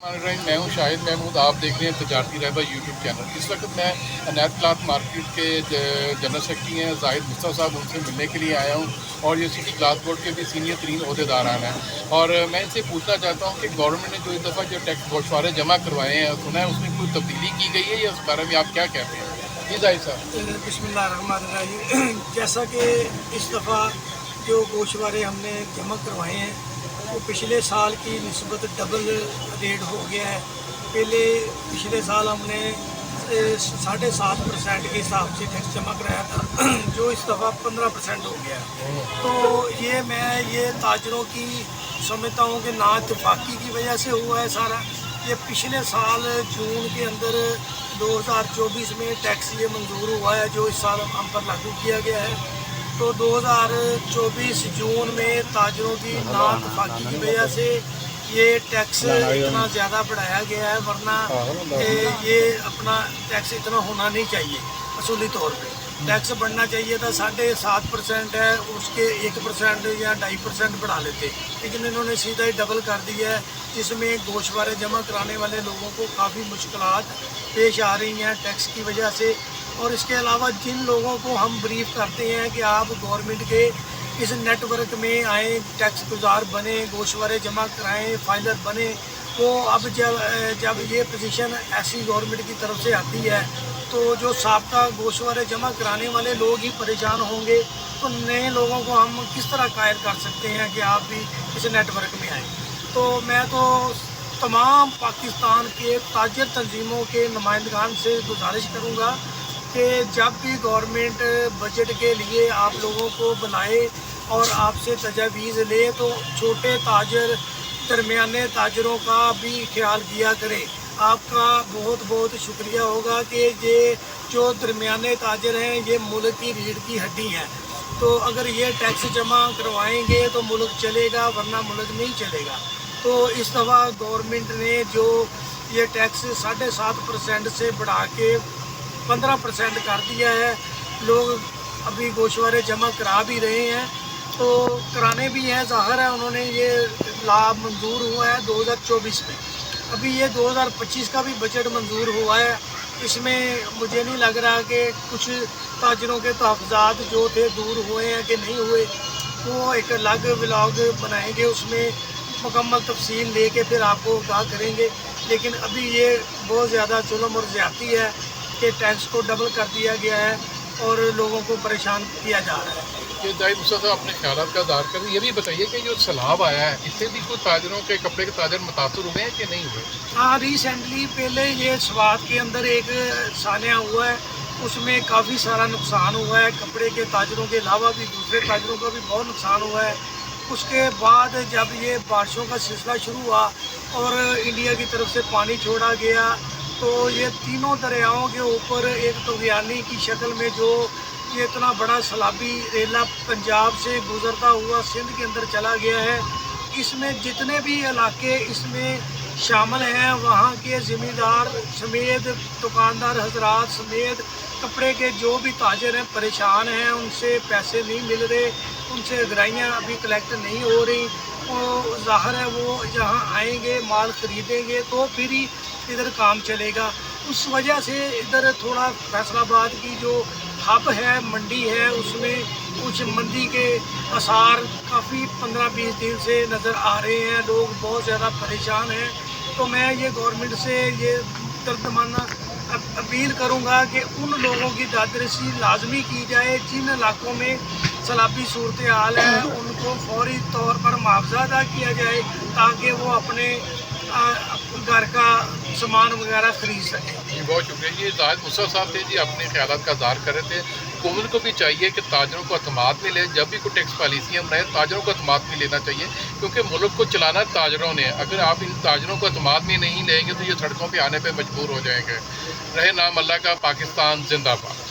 मैं हूं शाहिद महमूद। आप देख रहे हैं तजारती रहबर यूट्यूब चैनल। इस वक्त मैं अनायत क्लॉथ मार्केट के जनरल सेक्रेटरी हैं जाहिद मुस्तफ़ा साहब, उनसे मिलने के लिए आया हूं और ये सिटी क्लॉथ बोर्ड के भी सीनियर तरीन अहदेदारान हैं। और मैं इनसे पूछना चाहता हूं कि गवर्नमेंट ने जो इस दफ़ा जो टैक्स गोशवारे जमा करवाए हैं, सुना है उसमें कोई तब्दीली की गई है या उस बारे में आप क्या कहते हैं? जी जाहिद साहब। बिस्मिल्लाहिर्रहमानिर्रहीम। जैसा कि इस दफ़ा जो गोशवारे हमने जमा करवाए हैं वो पिछले साल की निस्बत डबल रेट हो गया है। पहले पिछले साल हमने 7.5% के हिसाब से टैक्स जमा कराया था, जो इस दफ़ा 15% हो गया है। तो मैं ताजरों की समझता हूँ कि ना इत्तफाकी की वजह से हुआ है सारा। ये पिछले साल जून के अंदर 2024 में टैक्स ये मंजूर हुआ है जो इस साल हम पर लागू किया गया है। तो 2024 जून में ताजरों की नाइत्तफाकी की वजह से ये टैक्स इतना ज़्यादा बढ़ाया गया है, वरना ये अपना टैक्स इतना होना नहीं चाहिए। असूली तौर पे टैक्स बढ़ना चाहिए था, 7.5% है, उसके 1% या 2.5% बढ़ा लेते, लेकिन इन्होंने सीधा ही डबल कर दिया है, जिसमें गोशवारे जमा कराने वाले लोगों को काफ़ी मुश्किलात पेश आ रही हैं टैक्स की वजह से। और इसके अलावा जिन लोगों को हम ब्रीफ करते हैं कि आप गवर्नमेंट के इस नेटवर्क में आएँ, टैक्स गुजार बने, गोशवारे जमा कराएँ, फाइलर बने, वो अब जब ये पोजीशन ऐसी गवर्नमेंट की तरफ से आती है तो जो साबका गोशवारे जमा कराने वाले लोग ही परेशान होंगे, तो नए लोगों को हम किस तरह कायल कर सकते हैं कि आप भी इस नेटवर्क में आएँ। तो मैं तो तमाम पाकिस्तान के ताजर तंजीमों के नुमाइंदगान से गुजारिश करूँगा कि जब भी गवर्नमेंट बजट के लिए आप लोगों को बुलाए और आपसे तजावीज़ ले, तो छोटे ताजर, दरमियाने ताजरों का भी ख्याल किया करें। आपका बहुत बहुत शुक्रिया होगा कि ये जो दरमियाने ताजर हैं ये मुल्क की रीढ़ की हड्डी हैं। तो अगर ये टैक्स जमा करवाएंगे तो मुल्क चलेगा, वरना मुल्क नहीं चलेगा। तो इस दफ़ा गवर्नमेंट ने जो ये टैक्स 7.5% से बढ़ा के 15% कर दिया है, लोग अभी गोशवारे जमा करा भी रहे हैं, तो कराने भी हैं। ज़ाहिर है उन्होंने ये लाभ मंजूर हुआ है 2024 में, अभी ये 2025 का भी बजट मंजूर हुआ है। इसमें मुझे नहीं लग रहा कि कुछ ताजरों के तहफ़्फ़ुज़ात जो थे दूर हुए हैं कि नहीं हुए। वो एक अलग व्लॉग बनाएंगे, उसमें मुकम्मल तफसील लेके फिर आपको आगाह करेंगे। लेकिन अभी ये बहुत ज़्यादा जुल्म और ज़्यादती है कि टैक्स को डबल कर दिया गया है और लोगों को परेशान किया जा रहा है। ये जाहिद मुस्तफ़ा साहब अपने ख़यालात का इज़हार करें। ये भी बताइए कि जो सैलाब आया है इससे भी कुछ ताजरों के कपड़े के ताजर मुतासर हुए हैं कि नहीं हुए? हाँ, रिसेंटली पहले ये स्वात के अंदर एक सानिया हुआ है, उसमें काफ़ी सारा नुकसान हुआ है। कपड़े के ताजरों के अलावा भी दूसरे ताजरों का भी बहुत नुकसान हुआ है। उसके बाद जब ये बारिशों का सिलसिला शुरू हुआ और इंडिया की तरफ से पानी छोड़ा गया, तो ये तीनों दरियाओं के ऊपर एक तूफ़ानी की शक्ल में जो ये इतना बड़ा सैलाबी रेला पंजाब से गुज़रता हुआ सिंध के अंदर चला गया है। इसमें जितने भी इलाके इसमें शामिल हैं, वहाँ के ज़मींदार समेत, दुकानदार हजरात समेत, कपड़े के जो भी ताजर हैं परेशान हैं, उनसे पैसे नहीं मिल रहे, उनसे अगराइयाँ अभी कलेक्ट नहीं हो रही। तो ज़ाहिर है वो यहाँ आएंगे, माल ख़रीदेंगे तो फिर ही इधर काम चलेगा। उस वजह से इधर थोड़ा फैसलाबाद की जो हब है, मंडी है, उसमें कुछ मंदी के आसार काफ़ी 15-20 दिन से नज़र आ रहे हैं। लोग बहुत ज़्यादा परेशान हैं। तो मैं ये गवर्नमेंट से ये दर्दमाना अपील करूँगा कि उन लोगों की दादरसी लाजमी की जाए जिन इलाकों में सैलाबी सूरत हाल है, उनको फौरी तौर पर मुआवजा अदा किया जाए ताकि वो अपने घर का सामान वगैरह ख़रीद सकें। जी बहुत शुक्रिया। ये जाहिद मुस्तफ़ा साहब थे जी, अपने ख़यालात का इज़हार कर रहे थे। हुकूमत को भी चाहिए कि ताजरों को अतमाद में ले, जब भी कोई टैक्स पॉलिसी हम रहे ताजरों को अतमाद में लेना चाहिए, क्योंकि मुल्क को चलाना ताजरों ने। अगर आप इन ताजरों को अतमाद में नहीं लेंगे तो ये सड़कों पर आने पर मजबूर हो जाएंगे। रहे नाम अल्लाह का। पाकिस्तान जिंदाबाद।